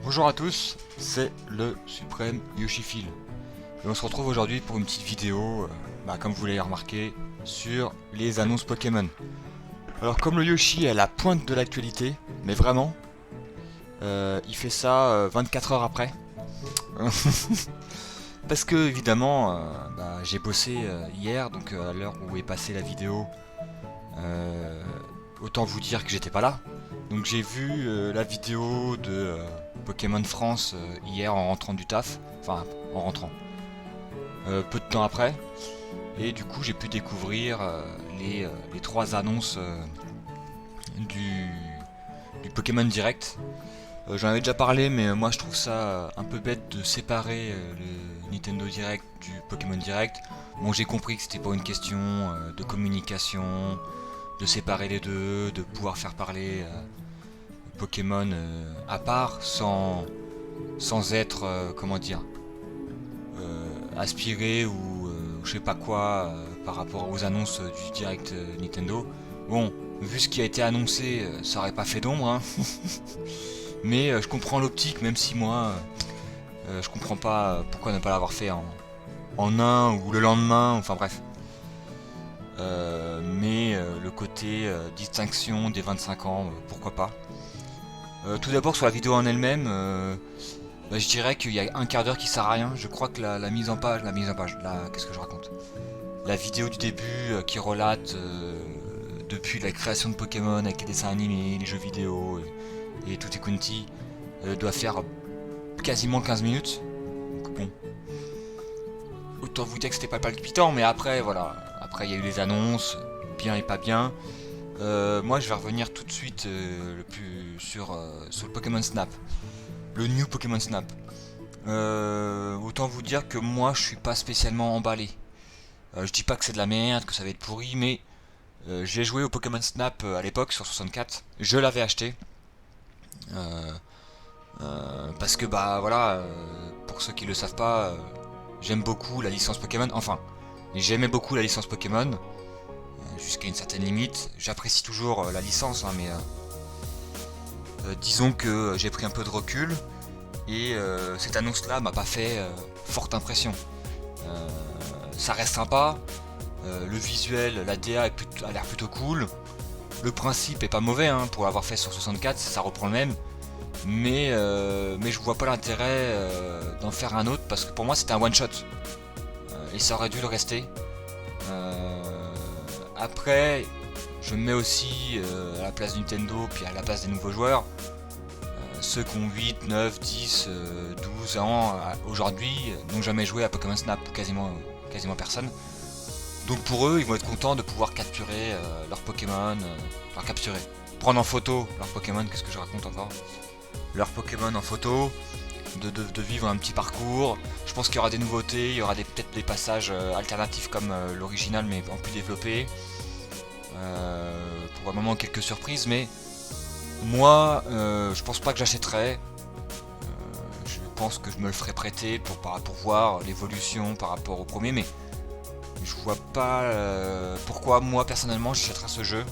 Bonjour à tous, c'est le Suprême Yoshifil. Et on se retrouve aujourd'hui pour une petite vidéo, comme vous l'avez remarqué, sur les annonces Pokémon. Alors comme le Yoshi est à la pointe de l'actualité, mais vraiment, il fait ça 24 heures après. Parce que évidemment, j'ai bossé hier, donc à l'heure où est passée la vidéo, euh, autant vous dire que j'étais pas là. Donc j'ai vu la vidéo de Pokémon France hier en rentrant du taf, enfin en rentrant, peu de temps après, et du coup j'ai pu découvrir les trois annonces du, du Pokémon Direct. J'en avais déjà parlé, mais moi je trouve ça un peu bête de séparer le Nintendo Direct du Pokémon Direct. Bon, j'ai compris que c'était pour une question de communication, de séparer les deux, de pouvoir faire parler Pokémon à part sans être, comment dire, aspiré ou je sais pas quoi par rapport aux annonces du Direct Nintendo. Bon, vu ce qui a été annoncé, ça aurait pas fait d'ombre, hein. Mais je comprends l'optique, même si moi, je comprends pas pourquoi ne pas l'avoir fait en un ou le lendemain, enfin bref. Le côté distinction des 25 ans, pourquoi pas. Tout d'abord sur la vidéo en elle-même, je dirais qu'il y a un quart d'heure qui sert à rien. Je crois que la mise en page, qu'est-ce que je raconte? La vidéo du début qui relate depuis la création de Pokémon avec les dessins animés, les jeux vidéo et tutti quanti doit faire quasiment 15 minutes. Donc bon, autant vous dire que c'était pas palpitant, mais après voilà, après il y a eu les annonces, bien et pas bien. Moi je vais revenir tout de suite sur le Pokémon Snap, le New Pokémon Snap. Autant vous dire que moi je suis pas spécialement emballé. Je dis pas que c'est de la merde, que ça va être pourri, mais j'ai joué au Pokémon Snap à l'époque sur 64. Je l'avais acheté. Euh, Parce que pour ceux qui le savent pas, j'aime beaucoup la licence Pokémon. Enfin, j'aimais beaucoup la licence Pokémon jusqu'à une certaine limite. J'apprécie toujours la licence, hein, mais disons que j'ai pris un peu de recul et cette annonce-là m'a pas fait forte impression. Euh, Ça reste sympa, le visuel, la DA a l'air plutôt cool. Le principe est pas mauvais hein, pour l'avoir fait sur 64, ça reprend le même. Mais je vois pas l'intérêt d'en faire un autre parce que pour moi c'était un one shot et ça aurait dû le rester. Après, je me mets aussi à la place de Nintendo puis à la place des nouveaux joueurs. Ceux qui ont 8, 9, 10, 12 ans aujourd'hui n'ont jamais joué à Pokémon Snap, quasiment personne. Donc pour eux, ils vont être contents de pouvoir capturer leur Pokémon, capturer, prendre en photo leur Pokémon, qu'est-ce que je raconte encore? Leur Pokémon en photo, de vivre un petit parcours. Je pense qu'il y aura des nouveautés, il y aura peut-être des passages alternatifs comme l'original mais en plus développé. Probablement quelques surprises, mais moi je pense pas que j'achèterai. Je pense que je me le ferai prêter pour voir l'évolution par rapport au premier, mais je vois pas pourquoi moi personnellement j'achèterais ce jeu.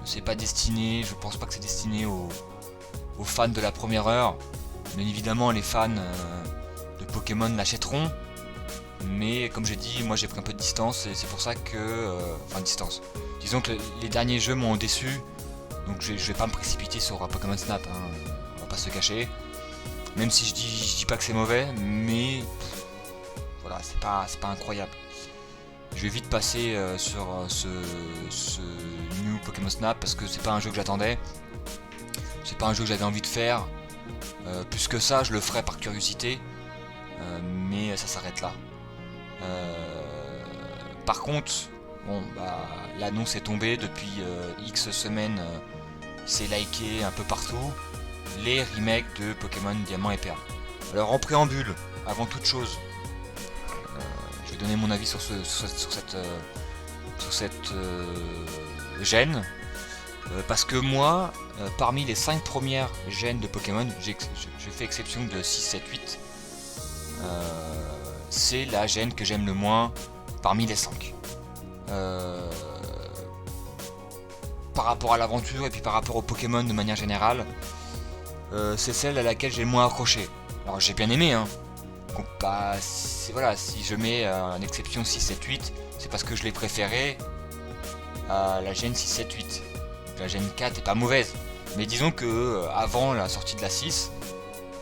C'est pas destiné, je pense pas que c'est destiné aux fans de la première heure. Bien évidemment, les fans de Pokémon l'achèteront. Mais comme j'ai dit, moi j'ai pris un peu de distance et c'est pour ça que. Enfin, distance. Disons que les derniers jeux m'ont déçu. Donc je vais pas me précipiter sur Pokémon Snap, hein, on va pas se cacher. Même si je dis pas que c'est mauvais, mais voilà, c'est pas incroyable. Je vais vite passer sur ce New Pokémon Snap parce que c'est pas un jeu que j'attendais. C'est pas un jeu que j'avais envie de faire. Plus que ça, je le ferai par curiosité. Mais ça s'arrête là. Par contre, bon, l'annonce est tombée depuis X semaines. C'est liké un peu partout. Les remakes de Pokémon Diamant et Perle. Alors en préambule, avant toute chose, je vais donner mon avis sur cette gêne. Parce que moi, parmi les 5 premières gènes de Pokémon, j'ai fait exception de 6, 7, 8. C'est la gène que j'aime le moins parmi les 5. Par rapport à l'aventure et puis par rapport aux Pokémon de manière générale, c'est celle à laquelle j'ai le moins accroché. Alors j'ai bien aimé, hein. Bah, voilà, si je mets en exception 6, 7, 8, c'est parce que je l'ai préféré à la Gen 6, 7, 8. La Gen 4 est pas mauvaise, mais disons que avant la sortie de la 6,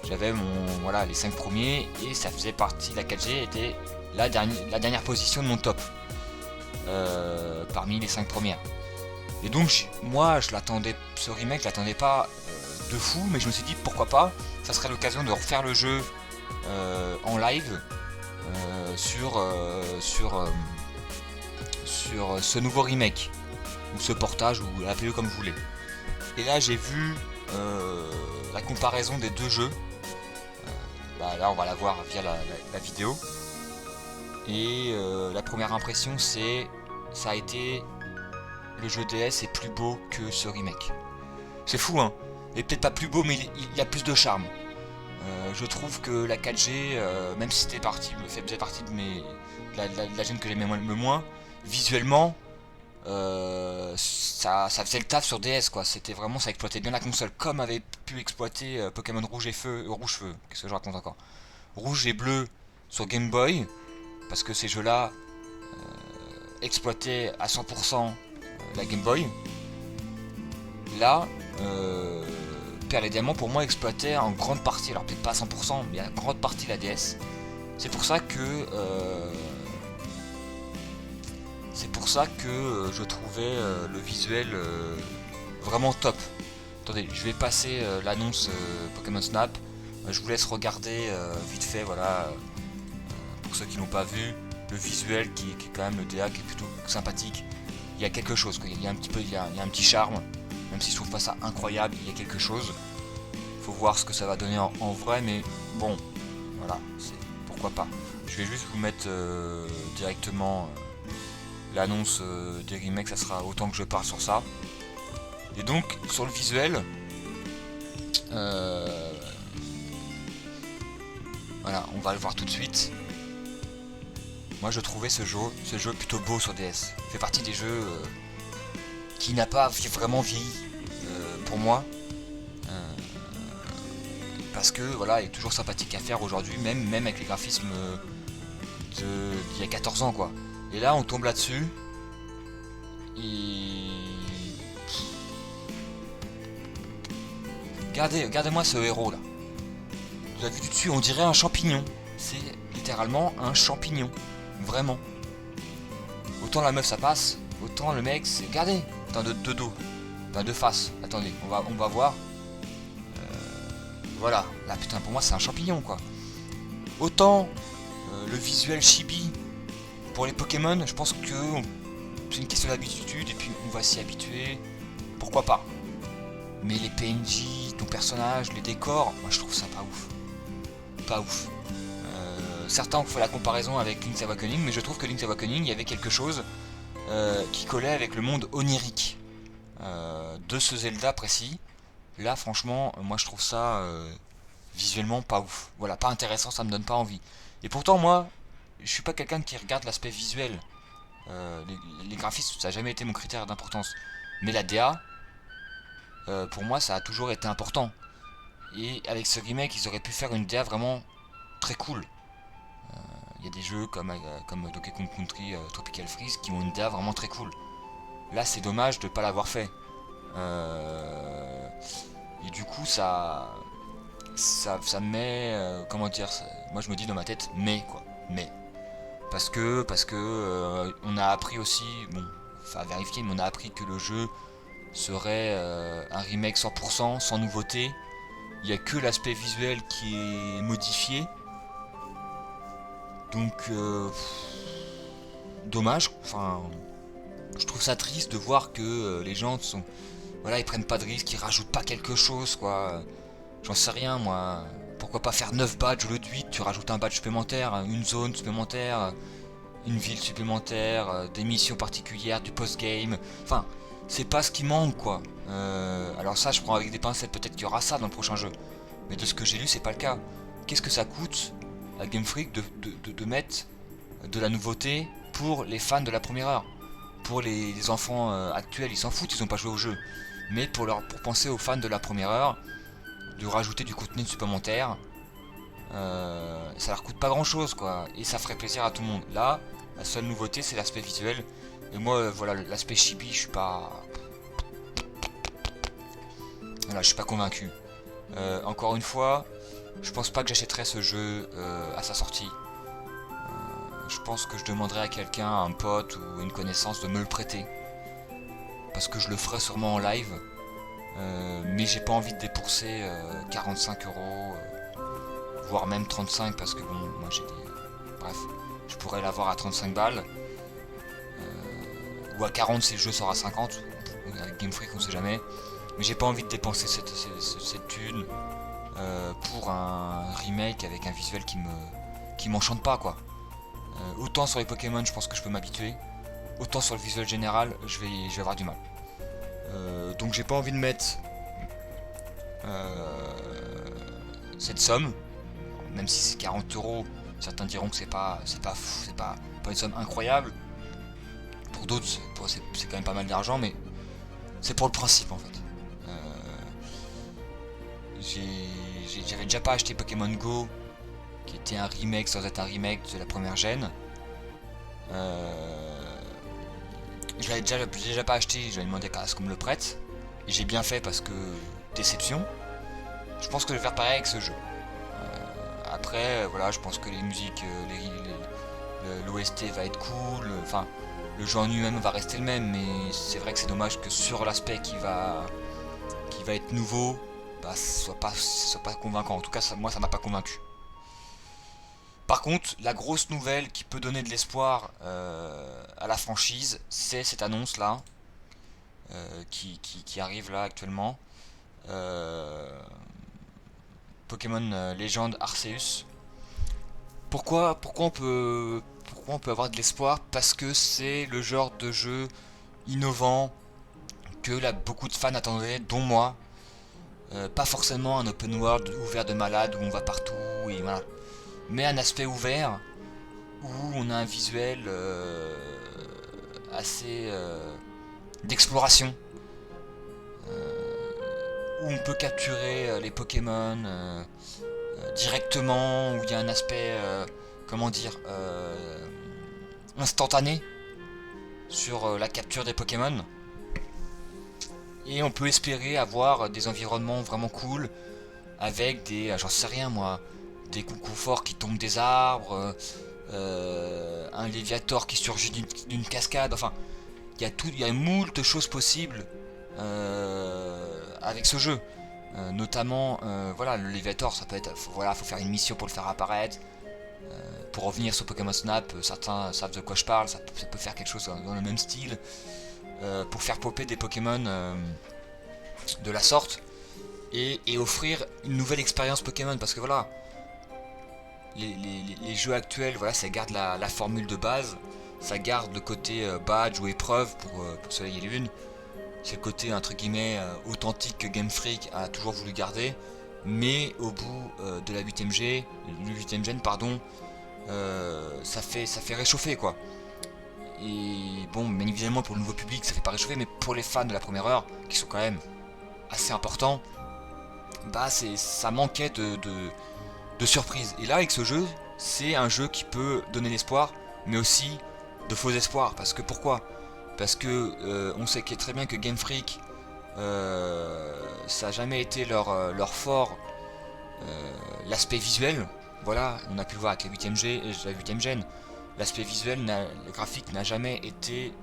j'avais voilà, les 5 premiers et ça faisait partie, la 4G était la dernière position de mon top parmi les 5 premières. Et donc moi je l'attendais, ce remake je l'attendais pas de fou, mais je me suis dit pourquoi pas, ça serait l'occasion de refaire le jeu en live sur ce nouveau remake ou ce portage, ou appelez-le comme vous voulez. Et là j'ai vu la comparaison des deux jeux. Bah, là on va la voir via la vidéo. Et la première impression ça a été, le jeu DS est plus beau que ce remake. C'est fou, hein. Il est peut-être pas plus beau, mais il a plus de charme. Je trouve que la 4G, même si faisait partie de la gêne que j'aimais le moins, visuellement, ça faisait le taf sur DS, quoi. C'était vraiment, ça exploitait bien la console, comme avait pu exploiter Pokémon Rouge et Feu, Rouge Feu, qu'est-ce que je raconte encore, Rouge et Bleu sur Game Boy, parce que ces jeux-là exploitaient à 100% la Game Boy. Là, Perle et Diamant pour moi exploitait en grande partie, alors peut-être pas à 100%, mais en grande partie la DS. C'est pour ça que je trouvais le visuel vraiment top. Attendez, je vais passer l'annonce Pokémon Snap. Je vous laisse regarder vite fait, voilà, pour ceux qui l'ont pas vu, le visuel qui est quand même, le DA qui est plutôt sympathique. Il y a quelque chose, il y a un petit peu, il y a un petit charme, même si je trouve pas ça incroyable, il y a quelque chose. Faut voir ce que ça va donner en vrai, mais bon, voilà, pourquoi pas. Je vais juste vous mettre directement l'annonce des remakes, ça sera autant que je parle sur ça. Et donc sur le visuel, voilà, on va le voir tout de suite. Moi je trouvais ce jeu plutôt beau sur DS. Il fait partie des jeux qui n'a pas vraiment vieilli pour moi. Parce que voilà, il est toujours sympathique à faire aujourd'hui, même avec les graphismes d'il y a 14 ans, quoi. Et là on tombe là-dessus. Et regardez-moi ce héros là. Vous avez vu du dessus, on dirait un champignon. C'est littéralement un champignon. Vraiment. Autant la meuf ça passe, autant le mec c'est. Regardez, attends, de dos. Enfin, de face. Attendez, on va voir. Voilà, là putain pour moi c'est un champignon, quoi. Autant le visuel chibi pour les Pokémon, je pense que c'est une question d'habitude et puis on va s'y habituer. Pourquoi pas. Mais les PNJ, ton personnage, les décors, moi je trouve ça pas ouf. Pas ouf. Certains ont fait la comparaison avec Link's Awakening, mais je trouve que Link's Awakening, il y avait quelque chose qui collait avec le monde onirique de ce Zelda précis. Là franchement, moi je trouve ça visuellement pas ouf. Voilà, pas intéressant, ça me donne pas envie. Et pourtant moi, je suis pas quelqu'un qui regarde l'aspect visuel. Les graphismes, ça a jamais été mon critère d'importance. Mais la DA, pour moi ça a toujours été important. Et avec ce remake, ils auraient pu faire une DA vraiment très cool. Il y a des jeux comme Donkey Kong Country Tropical Freeze qui ont une DA vraiment très cool. Là c'est dommage de pas l'avoir fait. Et du coup ça met, comment dire, moi je me dis dans ma tête mais quoi, mais parce que on a appris aussi, bon, enfin vérifier, mais on a appris que le jeu serait un remake 100% sans nouveauté. Il n'y a que l'aspect visuel qui est modifié. Donc dommage, enfin je trouve ça triste de voir que les gens sont, voilà, ils prennent pas de risques, ils rajoutent pas quelque chose, quoi. J'en sais rien, moi. Pourquoi pas faire 9 badges au lieu de 8, tu rajoutes un badge supplémentaire, une zone supplémentaire, une ville supplémentaire, des missions particulières, du post-game. Enfin, c'est pas ce qui manque, quoi. Alors ça, je prends avec des pincettes, peut-être qu'il y aura ça dans le prochain jeu. Mais de ce que j'ai lu, c'est pas le cas. Qu'est-ce que ça coûte à Game Freak de mettre de la nouveauté pour les fans de la première heure? Pour les enfants actuels, ils s'en foutent, ils ont pas joué au jeu. Mais pour penser aux fans de la première heure, de rajouter du contenu supplémentaire. Ça leur coûte pas grand chose quoi, et ça ferait plaisir à tout le monde. Là, la seule nouveauté c'est l'aspect visuel. Et moi, voilà, l'aspect chibi, je suis pas. Voilà, je suis pas convaincu. Encore une fois, je pense pas que j'achèterais ce jeu à sa sortie. Je pense que je demanderais à quelqu'un, un pote ou une connaissance de me le prêter. Parce que je le ferai sûrement en live. Mais j'ai pas envie de débourser 45 euros, voire même 35 parce que bon, moi j'ai des. Bref, je pourrais l'avoir à 35 balles. Ou à 40 si le jeu sort à 50. Avec Game Freak on sait jamais. Mais j'ai pas envie de dépenser cette thune pour un remake avec un visuel qui m'enchante pas quoi. Autant sur les Pokémon je pense que je peux m'habituer, autant sur le visuel général je vais avoir du mal. Donc j'ai pas envie de mettre cette somme, même si c'est 40 euros, certains diront que c'est pas fou, c'est pas une somme incroyable. Pour d'autres c'est quand même pas mal d'argent, mais c'est pour le principe en fait. J'avais déjà pas acheté Pokémon Go, qui était un remake sans être un remake de la première gêne. Je l'avais déjà pas acheté, je lui ai demandé à ce qu'on me le prête. Et j'ai bien fait parce que déception. Je pense que je vais faire pareil avec ce jeu. Après, voilà, je pense que les musiques, l'OST va être cool. Enfin, le jeu en lui-même va rester le même, mais c'est vrai que c'est dommage que sur l'aspect qui va être nouveau, bah, ce soit pas convaincant. En tout cas, moi, ça m'a pas convaincu. Par contre, la grosse nouvelle qui peut donner de l'espoir à la franchise, c'est cette annonce là qui arrive là actuellement. Pokémon Legend Arceus. Pourquoi on peut avoir de l'espoir? Parce que c'est le genre de jeu innovant que beaucoup de fans attendaient, dont moi. Pas forcément un open world ouvert de malade où on va partout et voilà, mais un aspect ouvert où on a un visuel assez d'exploration, où on peut capturer les Pokémon directement, où il y a un aspect, comment dire, instantané sur la capture des Pokémon. Et on peut espérer avoir des environnements vraiment cool, avec des, j'en sais rien moi, des coucous forts qui tombent des arbres, un Léviator qui surgit d'une cascade, enfin, il y a moult choses possibles avec ce jeu. Notamment, voilà, le Léviator, ça peut être, voilà, faut faire une mission pour le faire apparaître. Pour revenir sur Pokémon Snap, certains savent de quoi je parle, ça peut faire quelque chose dans le même style. Pour faire popper des Pokémon de la sorte et offrir une nouvelle expérience Pokémon, parce que voilà, les jeux actuels, voilà, ça garde la formule de base, ça garde le côté badge ou épreuve pour Soleil et Lune. C'est le côté entre guillemets authentique que Game Freak a toujours voulu garder, mais au bout de la 8ème gène, pardon, ça fait réchauffer quoi. Et bon, bien évidemment pour le nouveau public ça fait pas réchauffer, mais pour les fans de la première heure, qui sont quand même assez importants, bah ça manquait de surprise. Et là avec ce jeu, c'est un jeu qui peut donner l'espoir, mais aussi de faux espoirs. Parce que pourquoi? Parce que on sait très bien que Game Freak, ça a jamais été leur fort, l'aspect visuel. Voilà, on a pu le voir avec la 8ème gène. L'aspect visuel, le graphique n'a jamais été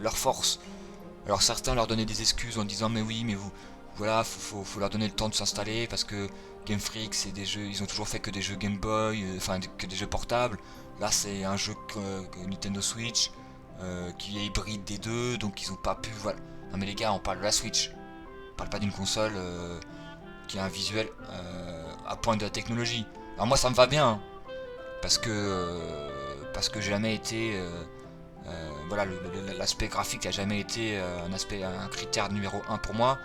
leur force. Alors certains leur donnaient des excuses en disant mais oui, mais vous, voilà, faut leur donner le temps de s'installer parce que Game Freak, c'est des jeux, ils ont toujours fait que des jeux Game Boy, enfin que des jeux portables. Là, c'est un jeu que Nintendo Switch qui est hybride des deux, donc ils ont pas pu. Voilà. Non mais les gars, on parle de la Switch, on parle pas d'une console qui a un visuel à pointe de la technologie. Alors moi, ça me va bien, hein, parce que j'ai jamais été voilà, l'aspect graphique n'a jamais été un critère numéro 1 pour moi.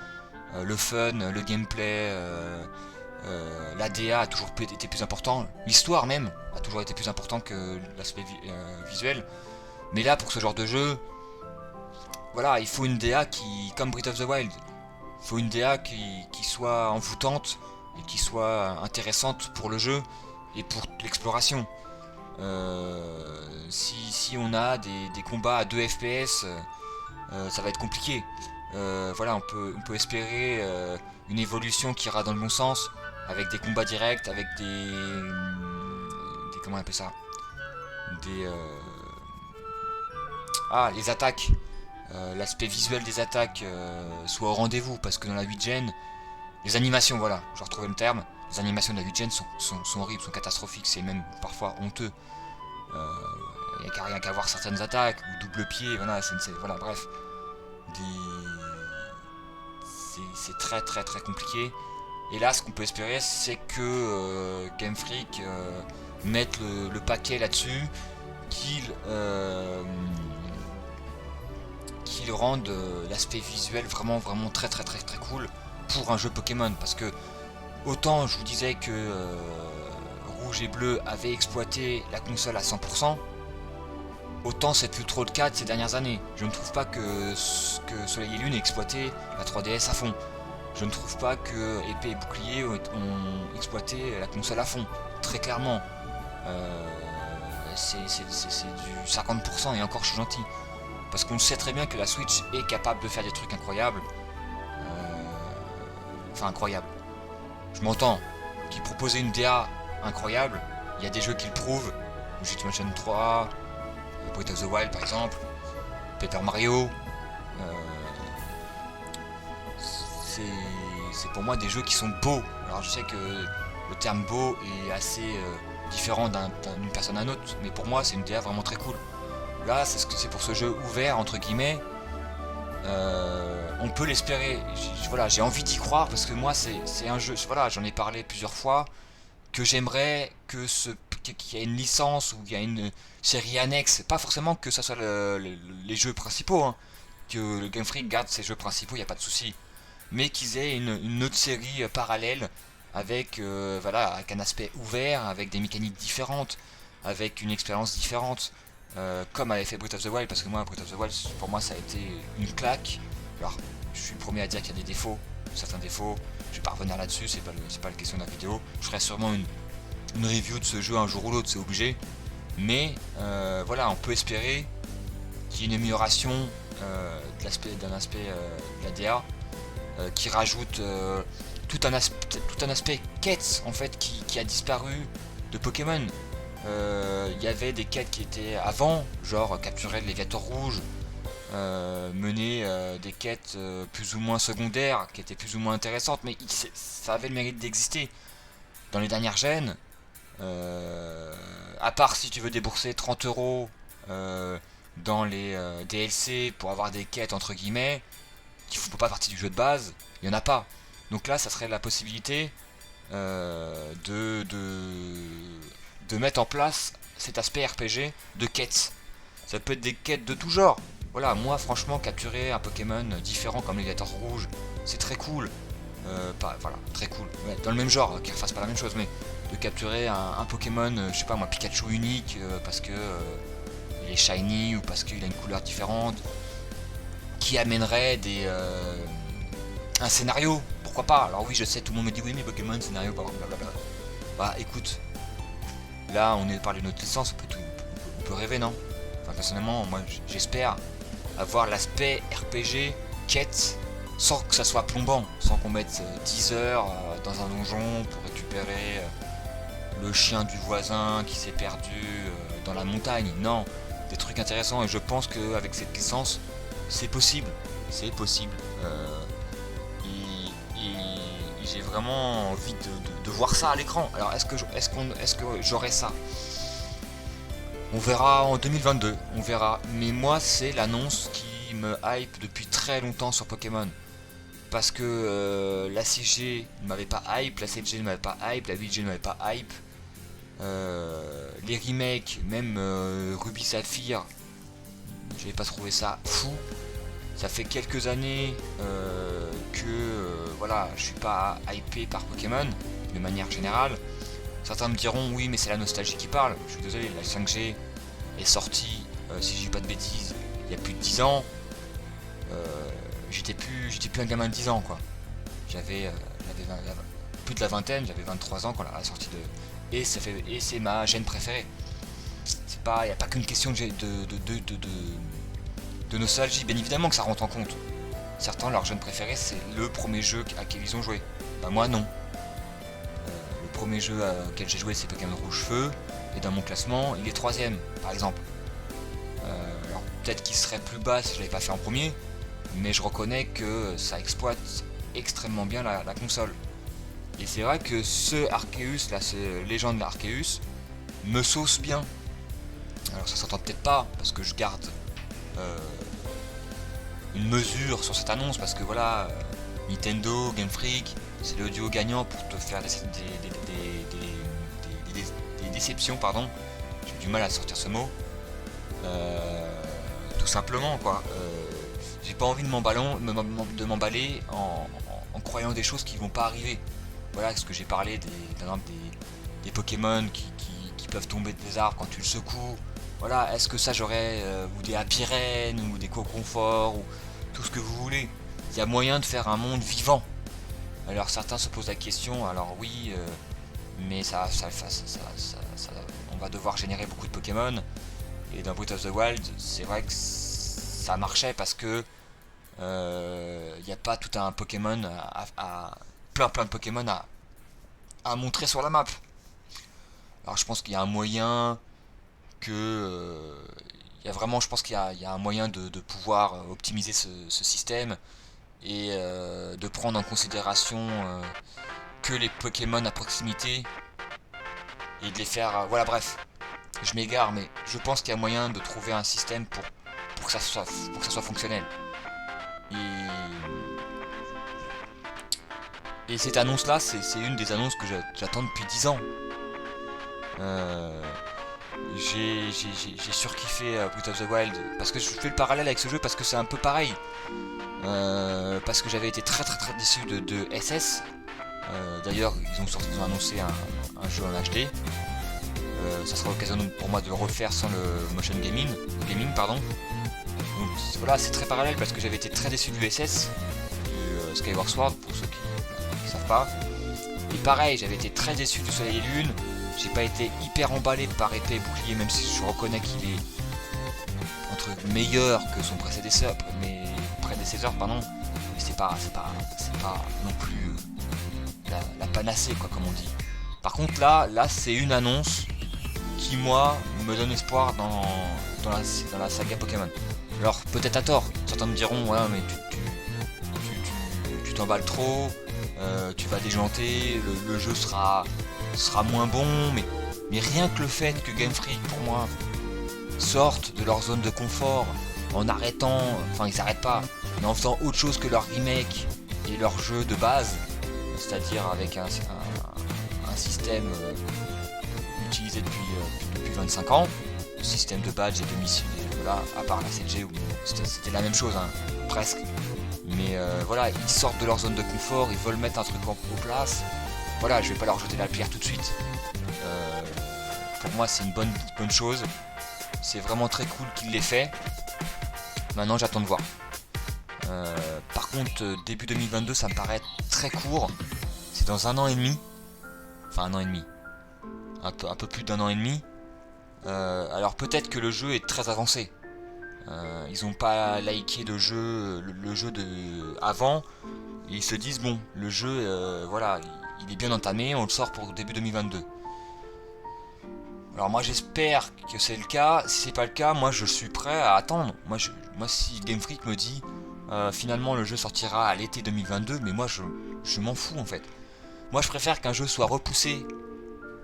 Le fun, le gameplay, l'ADA a toujours été plus important. L'histoire même a toujours été plus important que l'aspect visuel. Mais là, pour ce genre de jeu, voilà, il faut une DA qui, comme Breath of the Wild, il faut une DA qui soit envoûtante, et qui soit intéressante pour le jeu et pour l'exploration. Si on a des combats à 2 FPS, ça va être compliqué. Voilà, on peut espérer une évolution qui ira dans le bon sens, avec des combats directs, avec comment on appelle ça, des les attaques, l'aspect visuel des attaques soit au rendez-vous, parce que dans la 8 gen, les animations, voilà, je retrouvais le terme, les animations de la 8 gen sont horribles, sont catastrophiques, c'est même parfois honteux. Il n'y a rien qu'à voir certaines attaques, ou double pied, voilà, bref. C'est très très très compliqué. Et là, ce qu'on peut espérer, c'est que Game Freak mette le paquet là-dessus, qu'il rende l'aspect visuel vraiment vraiment très très très très cool pour un jeu Pokémon. Parce que autant je vous disais que Rouge et Bleu avaient exploité la console à 100%, autant c'est plus trop le cas de ces dernières années. Je ne trouve pas que Soleil et Lune ait exploité la 3DS à fond. Je ne trouve pas que Épée et Bouclier ont exploité la console à fond. Très clairement. C'est du 50% et encore je suis gentil. Parce qu'on sait très bien que la Switch est capable de faire des trucs incroyables. Enfin incroyables. Je m'entends. Qui proposait une DA incroyable, il y a des jeux qui le prouvent. Luigi's Mansion 3, Breath of the Wild par exemple, Paper Mario. C'est pour moi des jeux qui sont beaux. Alors je sais que le terme beau est assez différent d'une personne à une autre, mais pour moi c'est une DA vraiment très cool. Là c'est pour ce jeu ouvert entre guillemets. On peut l'espérer. Voilà, j'ai envie d'y croire parce que moi c'est un jeu. Voilà, j'en ai parlé plusieurs fois que j'aimerais qu'il y ait une licence ou qu'il y ait une série annexe. Pas forcément que ça soit les jeux principaux, hein. Que le Game Freak garde ses jeux principaux, il n'y a pas de souci. Mais qu'ils aient une autre série parallèle avec, voilà, avec un aspect ouvert, avec des mécaniques différentes, avec une expérience différente, comme avait fait Breath of the Wild, parce que moi, Breath of the Wild, pour moi, ça a été une claque. Alors, je suis le premier à dire qu'il y a des défauts, certains défauts, je vais pas revenir là-dessus, c'est pas la question de la vidéo. Je ferai sûrement une review de ce jeu un jour ou l'autre, c'est obligé. Mais voilà, on peut espérer qu'il y ait une amélioration d'un aspect de la DA, qui rajoute tout un aspect quête en fait qui a disparu de Pokémon. Il y avait des quêtes qui étaient avant, genre capturer le Léviator rouge, mener des quêtes plus ou moins secondaires qui étaient plus ou moins intéressantes, mais ça avait le mérite d'exister. Dans les dernières gènes, à part si tu veux débourser 30 € dans les DLC pour avoir des quêtes entre guillemets qui ne font pas partie du jeu de base, il n'y en a pas. Donc là, ça serait la possibilité de mettre en place cet aspect RPG de quêtes. Ça peut être des quêtes de tout genre. Voilà, moi franchement, capturer un Pokémon différent comme Léviator rouge, c'est très cool. Voilà, très cool. Ouais, dans le même genre, qu'il ne fasse pas la même chose, mais de capturer un Pokémon, je sais pas moi, Pikachu unique, parce que il est shiny ou parce qu'il a une couleur différente, qui amènerait un scénario, pourquoi pas. Alors oui, je sais, tout le monde me dit oui, mais Pokémon, scénario, blablabla. Bah écoute, là on est parlé de notre licence, on peut rêver, non? Enfin, personnellement, moi j'espère avoir l'aspect RPG, quête, sans que ça soit plombant, sans qu'on mette 10 heures dans un donjon pour récupérer le chien du voisin qui s'est perdu dans la montagne. Non, des trucs intéressants, et je pense qu'avec cette licence, c'est possible. C'est possible. Et j'ai vraiment envie de voir ça à l'écran. Alors est-ce que j'aurai ça? On verra en 2022, on verra. Mais moi, c'est l'annonce qui me hype depuis très longtemps sur Pokémon. Parce que la CG ne m'avait pas hype, la 7G ne m'avait pas hype, la 8G ne m'avait pas hype. Les remakes, même Ruby Saphir, j'avais pas trouvé ça fou. Ça fait quelques années que voilà, je suis pas hypé par Pokémon de manière générale. Certains me diront oui, mais c'est la nostalgie qui parle. Je suis désolé, la 5G est sortie, si je dis pas de bêtises, il y a plus de 10 ans. J'étais plus un gamin de 10 ans quoi. J'avais plus de la vingtaine, j'avais 23 ans quand la sortie de... Et c'est ma gêne préférée. C'est pas... Y a pas qu'une question de nostalgie, bien évidemment que ça rentre en compte. Certains, leur gêne préféré, c'est le premier jeu auquel ils ont joué. Bah moi non. Le premier jeu auquel j'ai joué, c'est Pokémon Rouge Feu, et dans mon classement, il est 3ème, par exemple. Alors peut-être qu'il serait plus bas si je l'avais pas fait en premier, mais je reconnais que ça exploite extrêmement bien la console. Et c'est vrai que ce Arceus, là, ce Légende Arceus, me sauce bien. Alors ça s'entend peut-être pas, parce que je garde une mesure sur cette annonce, parce que voilà, Nintendo, Game Freak, c'est le duo gagnant pour te faire des déceptions, pardon. J'ai du mal à sortir ce mot. Tout simplement, quoi. J'ai pas envie de m'emballer en croyant des choses qui vont pas arriver. Voilà ce que j'ai parlé des Pokémon qui peuvent tomber des arbres quand tu le secoues. Voilà, est-ce que ça j'aurais ou des Apirènes ou des Coconfort ou tout ce que vous voulez. Il y a moyen de faire un monde vivant. Alors certains se posent la question, alors oui, mais on va devoir générer beaucoup de Pokémon. Et dans Breath of the Wild, c'est vrai que ça marchait parce que il n'y a pas tout un Pokémon plein de Pokémon à montrer sur la map. Alors je pense qu'il y a un moyen que il y a vraiment, je pense qu'il y a un moyen de pouvoir optimiser ce système et de prendre en considération que les Pokémon à proximité et de les faire, voilà, bref, je m'égare, mais je pense qu'il y a moyen de trouver un système pour que ça soit fonctionnel. Et cette annonce là, c'est une des annonces que j'attends depuis 10 ans. J'ai surkiffé Breath of the Wild parce que je fais le parallèle avec ce jeu parce que c'est un peu pareil. Parce que j'avais été très déçu de SS. D'ailleurs, ils ont annoncé un jeu en HD. Ça sera l'occasion pour moi de le refaire sans le motion gaming, pardon. Donc voilà, c'est très parallèle parce que j'avais été très déçu du SS, du Skyward Sword pour ceux qui savent pas. Et pareil, j'avais été très déçu du Soleil et Lune. J'ai pas été hyper emballé par Épée et Bouclier, même si je reconnais qu'il est entre meilleur que son prédécesseur, pardon. Mais c'est pas non plus la panacée, quoi, comme on dit. Par contre là c'est une annonce qui moi me donne espoir dans la saga Pokémon. Alors peut-être à tort, certains me diront ouais mais tu t'emballes trop, tu vas déjanter, le jeu sera moins bon, mais rien que le fait que Game Freak pour moi sortent de leur zone de confort en arrêtant, enfin ils s'arrêtent pas, mais en faisant autre chose que leur remake et leur jeu de base, c'est-à-dire avec un système utilisé depuis 25 ans, le système de badge et de mission, voilà, à part la CG où c'était la même chose, hein, presque. Mais voilà, ils sortent de leur zone de confort, ils veulent mettre un truc en place. Voilà, je vais pas leur jeter la pierre tout de suite. Pour moi, c'est une bonne chose. C'est vraiment très cool qu'il l'ait fait. Maintenant, j'attends de voir. Par contre, début 2022, ça me paraît très court. C'est dans 1 an et demi. Enfin, 1 an et demi. Un peu plus d'1 an et demi. Alors peut-être que le jeu est très avancé. Ils ont pas liké le jeu de avant. Et ils se disent bon, le jeu, voilà, il est bien entamé, on le sort pour début 2022. Alors moi j'espère que c'est le cas. Si c'est pas le cas, moi je suis prêt à attendre. Moi si Game Freak me dit finalement le jeu sortira à l'été 2022, mais moi je m'en fous en fait. Moi je préfère qu'un jeu soit repoussé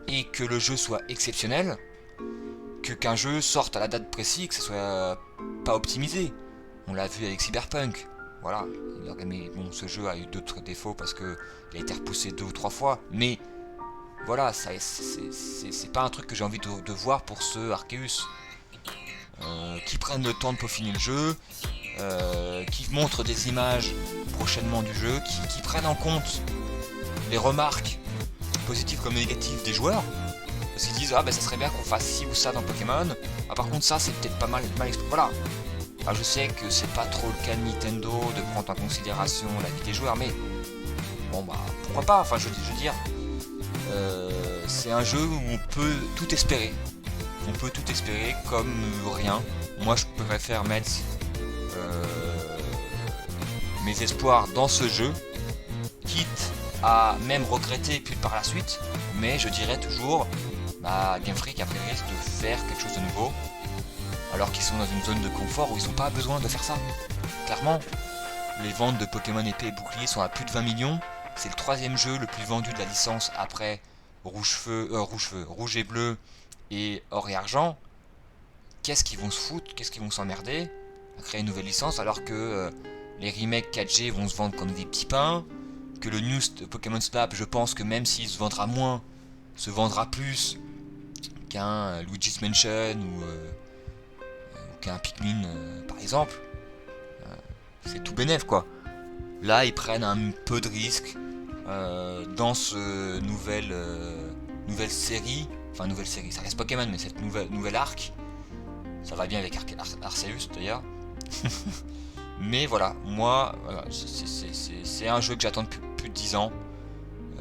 et que le jeu soit exceptionnel qu'un jeu sorte à la date précise et que ce soit pas optimisé. On l'a vu avec Cyberpunk. Voilà. Mais bon, ce jeu a eu d'autres défauts parce que il a été repoussé 2 ou 3 fois. Mais voilà, c'est pas un truc que j'ai envie de voir pour ce Arceus. Qui prennent le temps de peaufiner le jeu, qui montrent des images prochainement du jeu, qui prennent en compte les remarques positives comme négatives des joueurs. Parce qu'ils disent ah ben ça serait bien qu'on fasse ci ou ça dans Pokémon. Ah par contre ça c'est peut-être pas mal exploité. Voilà. Alors je sais que c'est pas trop le cas de Nintendo de prendre en considération la vie des joueurs, mais bon bah pourquoi pas, enfin je veux dire, c'est un jeu où on peut tout espérer. On peut tout espérer comme rien. Moi je préfère mettre mes espoirs dans ce jeu, quitte à même regretter puis par la suite, mais je dirais toujours, bah Game Freak a pris le risque de faire quelque chose de nouveau, alors qu'ils sont dans une zone de confort où ils n'ont pas besoin de faire ça. Clairement, les ventes de Pokémon épée et bouclier sont à plus de 20 millions, c'est le 3e jeu le plus vendu de la licence après Rouge et Bleu et Or et Argent. Qu'est-ce qu'ils vont se foutre, qu'est-ce qu'ils vont s'emmerder à créer une nouvelle licence alors que les remakes 4G vont se vendre comme des petits pains, que le New Pokémon Snap, je pense que même s'il se vendra moins, se vendra plus qu'un Luigi's Mansion ou qu'un Pikmin par exemple. C'est tout bénef quoi. Là ils prennent un peu de risque dans ce nouvelle série, enfin nouvelle série, ça reste Pokémon mais cette nouvelle arc, ça va bien avec Arceus d'ailleurs. Mais voilà, moi, voilà, c'est un jeu que j'attends depuis plus de 10 ans.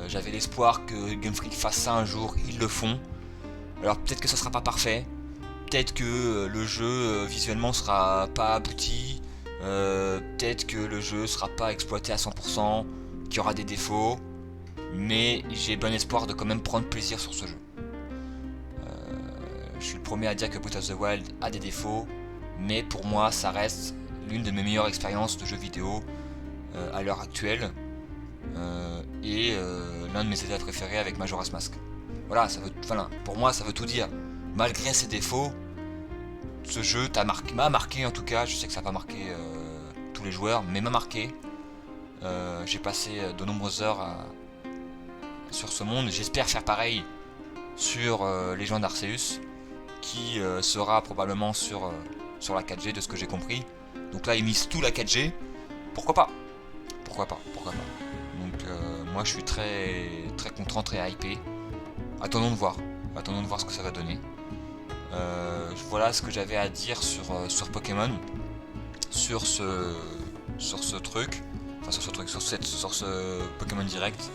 J'avais l'espoir que Game Freak fasse ça un jour, ils le font. Alors peut-être que ça sera pas parfait, peut-être que le jeu visuellement sera pas abouti, peut-être que le jeu sera pas exploité à 100%, qu'il y aura des défauts, mais j'ai bon espoir de quand même prendre plaisir sur ce jeu. Je suis le premier à dire que Breath of the Wild a des défauts, mais pour moi ça reste l'une de mes meilleures expériences de jeux vidéo à l'heure actuelle, et l'un de mes Zelda préférés avec Majora's Mask. Voilà, pour moi ça veut tout dire. Malgré ses défauts, ce jeu m'a marqué en tout cas. Je sais que ça n'a pas marqué tous les joueurs, mais m'a marqué. J'ai passé de nombreuses heures sur ce monde. J'espère faire pareil sur Legend Arceus, qui sera probablement sur la 4G de ce que j'ai compris. Donc là ils misent tout la 4G. Pourquoi pas. Donc moi je suis très très content, très hypé. Attendons de voir ce que ça va donner. Voilà ce que j'avais à dire sur Pokémon, sur ce truc, enfin sur ce Pokémon Direct.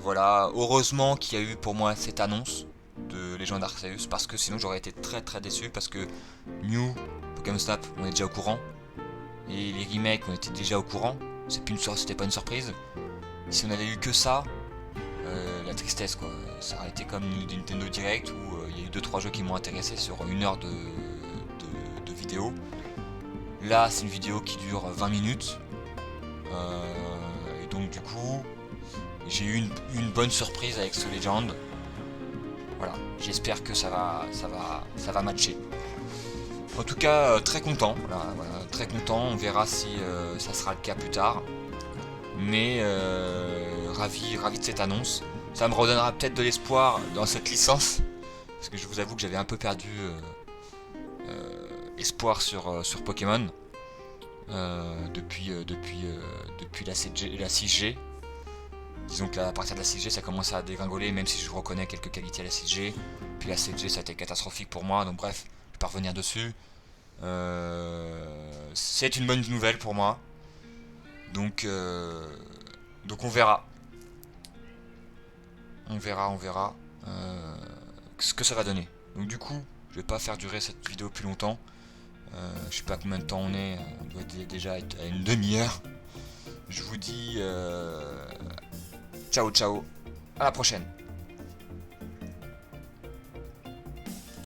Voilà, heureusement qu'il y a eu pour moi cette annonce de Legend Arceus, parce que sinon j'aurais été très très déçu, parce que New Pokémon Snap on est déjà au courant, et les remakes on était déjà au courant, c'était pas une surprise. Si on avait eu que ça, la tristesse quoi, ça aurait été comme une Nintendo Direct où il y a eu 2-3 jeux qui m'ont intéressé sur 1 heure de vidéo. Là c'est une vidéo qui dure 20 minutes, et donc du coup j'ai eu une bonne surprise avec ce Legend. Voilà, j'espère que ça va matcher. En tout cas très content, voilà, très content, on verra si ça sera le cas plus tard. Mais ravi de cette annonce. Ça me redonnera peut-être de l'espoir dans cette licence, parce que je vous avoue que j'avais un peu perdu espoir sur Pokémon depuis la 6G. Disons que à partir de la 6G ça commençait à dégringoler, même si je reconnais quelques qualités à la 6G. Puis la 7G ça a été catastrophique pour moi, donc bref, je vais pas revenir dessus. C'est une bonne nouvelle pour moi. Donc on verra. On verra ce que ça va donner. Donc du coup, je vais pas faire durer cette vidéo plus longtemps. Je sais pas combien de temps on est. On doit déjà être à une demi-heure. Je vous dis ciao ciao. À la prochaine.